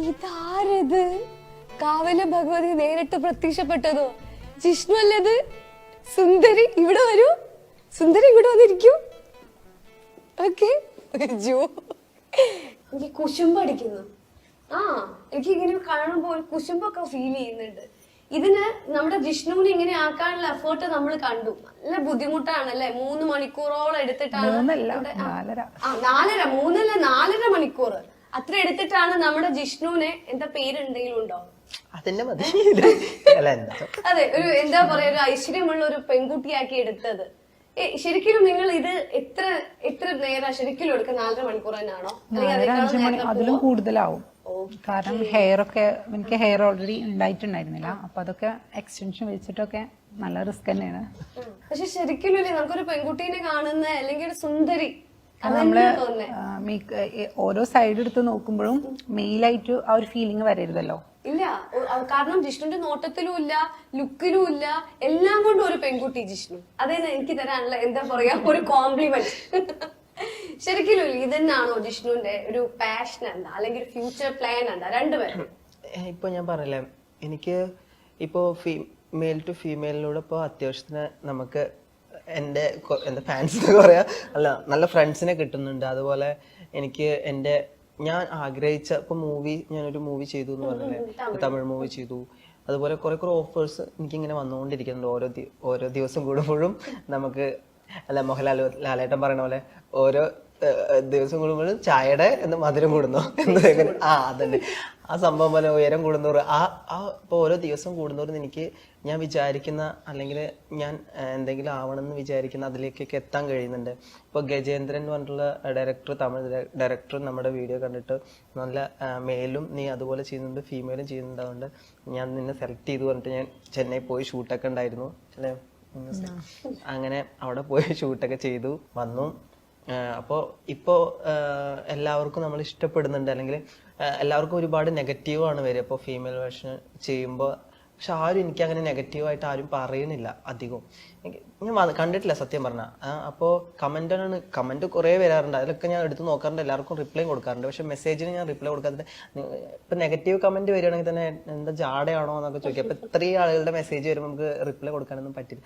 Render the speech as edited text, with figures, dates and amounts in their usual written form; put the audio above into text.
ഇതാരത്? കാവല ഭഗവതി നേരിട്ട് പ്രത്യക്ഷപ്പെട്ടതോ? ജിഷ്ണു അല്ലത്? സുന്ദരി ഇവിടെ വരൂ, സുന്ദരി ഇവിടെ വന്നിരിക്കൂ. ഓക്കെ, എനിക്ക് കുശുമ്പ് അടിക്കുന്നു. എനിക്ക് ഇങ്ങനെ കാണുമ്പോൾ കുശുമ്പൊക്കെ ഫീൽ ചെയ്യുന്നുണ്ട്. ഇതിന് നമ്മുടെ ജിഷ്ണുവിനെ ഇങ്ങനെ ആക്കാനുള്ള എഫേർട്ട് നമ്മൾ കണ്ടു. നല്ല ബുദ്ധിമുട്ടാണ് അല്ലെ? 3 മണിക്കൂറോളം എടുത്തിട്ടാണ് 4.5 മണിക്കൂർ അത്ര എടുത്തിട്ടാണ് നമ്മുടെ ജിഷ്ണുവിനെ, എന്താ പേര് എന്തെങ്കിലും ഉണ്ടോ? അതെ, ഒരു എന്താ പറയാ, ഒരു ഐശ്വര്യമുള്ള ഒരു പെൺകുട്ടിയാക്കി എടുത്തത്. ശരിക്കും നിങ്ങൾ ഇത് എത്ര നേരം ശരിക്കും എടുക്കുക? 4.5 മണിക്കൂർ തന്നെയാണോ? അതിലും കൂടുതലാവും. കാരണം എനിക്ക് ഹെയർ ഓൾറെഡി ഉണ്ടായിട്ടുണ്ടായിരുന്നില്ല. അപ്പൊ അതൊക്കെ എക്സ്റ്റൻഷൻ വെച്ചിട്ടൊക്കെ നല്ല റിസ്ക് തന്നെയാണ്. പക്ഷെ ശരിക്കും നമുക്കൊരു പെൺകുട്ടീനെ കാണുന്ന അല്ലെങ്കിൽ ഒരു സുന്ദരി നമ്മള് ഓരോ സൈഡ് എടുത്ത് നോക്കുമ്പോഴും മെയിലായിട്ട് ആ ഒരു ഫീലിംഗ് വരരുതല്ലോ. ഇല്ല, കാരണം ജിഷ്ണുവിന്റെ നോട്ടത്തിലും ഇല്ല, ലുക്കിലും ഇല്ല, എല്ലാം കൊണ്ടും ഒരു പെൺകുട്ടി ജിഷ്ണു. അതായത് എനിക്ക് തരാനുള്ള എന്താ പറയാ, ഒരു കോംപ്ലിമെന്റ്. ശരിക്കും ഇതന്നാണോ ജിഷ്ണുവിന്റെ ഒരു പാഷൻ എന്താ, അല്ലെങ്കിൽ ഫ്യൂച്ചർ പ്ലാൻ എന്താ? രണ്ടുപേരും ഇപ്പൊ ഞാൻ പറയലേ, എനിക്ക് ഇപ്പോ മെയിൽ ടു ഫീമെയിലിലൂടെ ഇപ്പൊ അത്യാവശ്യത്തിന് നമുക്ക് എന്റെ ഫാൻസിനെ പറയാ അല്ല, നല്ല ഫ്രണ്ട്സിനെ കിട്ടുന്നുണ്ട്. അതുപോലെ എനിക്ക് ഞാൻ ആഗ്രഹിച്ച ഇപ്പൊ ഞാനൊരു മൂവി ചെയ്തു എന്ന് പറഞ്ഞല്ലേ, തമിഴ് മൂവി ചെയ്തു. അതുപോലെ കുറെ ഓഫേഴ്സ് എനിക്കിങ്ങനെ വന്നുകൊണ്ടിരിക്കുന്നുണ്ട്. ഓരോ ദിവസം കൂടുമ്പോഴും നമുക്ക് ലാലേട്ടൻ പറയുന്ന പോലെ ഓരോ ദിവസം കൂടുമ്പോഴും ചായയുടെ മധുരം കൂടുന്നു എന്ന് അതന്നെ ആ സംഭവം പോലെ ഉയരം കൂടുന്നവർ ഇപ്പൊ ഓരോ ദിവസം കൂടുന്നവർ എനിക്ക് ഞാൻ വിചാരിക്കുന്ന അല്ലെങ്കിൽ ഞാൻ എന്തെങ്കിലും ആവണമെന്ന് വിചാരിക്കുന്ന അതിലേക്കൊക്കെ എത്താൻ കഴിയുന്നുണ്ട്. ഇപ്പൊ ഗജേന്ദ്രൻ എന്ന് പറഞ്ഞിട്ടുള്ള ഡയറക്ടർ, തമിഴ് ഡയറക്ടർ നമ്മുടെ വീഡിയോ കണ്ടിട്ട് നല്ല മെയിലും നീ അതുപോലെ ചെയ്യുന്നുണ്ട്, ഫീമെയിലും ചെയ്യുന്നുണ്ട്, അതുകൊണ്ട് ഞാൻ നിന്നെ സെലക്ട് ചെയ്തു പറഞ്ഞിട്ട് ഞാൻ ചെന്നൈ പോയി ഷൂട്ടൊക്കെ ഉണ്ടായിരുന്നു അല്ലേ. അങ്ങനെ അവിടെ പോയി ഷൂട്ടൊക്കെ ചെയ്തു വന്നു. ഇപ്പോ എല്ലാവർക്കും നമ്മൾ ഇഷ്ടപ്പെടുന്നുണ്ട്, അല്ലെങ്കിൽ എല്ലാവർക്കും ഒരുപാട് നെഗറ്റീവാണ് വരിക ഇപ്പോൾ ഫീമെയിൽ വേർഷൻ ചെയ്യുമ്പോൾ. പക്ഷെ ആരും എനിക്ക് അങ്ങനെ നെഗറ്റീവായിട്ട് ആരും പറയുന്നില്ല അധികം. ഞാൻ കണ്ടിട്ടില്ല സത്യം പറഞ്ഞാൽ. അപ്പോൾ കമന്റ് കുറേ വരാറുണ്ട്, അതിലൊക്കെ ഞാൻ എടുത്ത് നോക്കാറുണ്ട്, എല്ലാവർക്കും റിപ്ലൈ കൊടുക്കാറുണ്ട്. പക്ഷെ മെസ്സേജിന് ഞാൻ റിപ്ലൈ കൊടുക്കാറുണ്ട്. ഇപ്പൊ നെഗറ്റീവ് കമന്റ് വരികയാണെങ്കിൽ തന്നെ എന്താ ജാടയാണോ എന്നൊക്കെ ചോദിക്കാം. അപ്പൊ ഇത്രയും ആളുകളുടെ മെസ്സേജ് വരുമ്പോൾ നമുക്ക് റിപ്ലൈ കൊടുക്കാനൊന്നും പറ്റില്ല.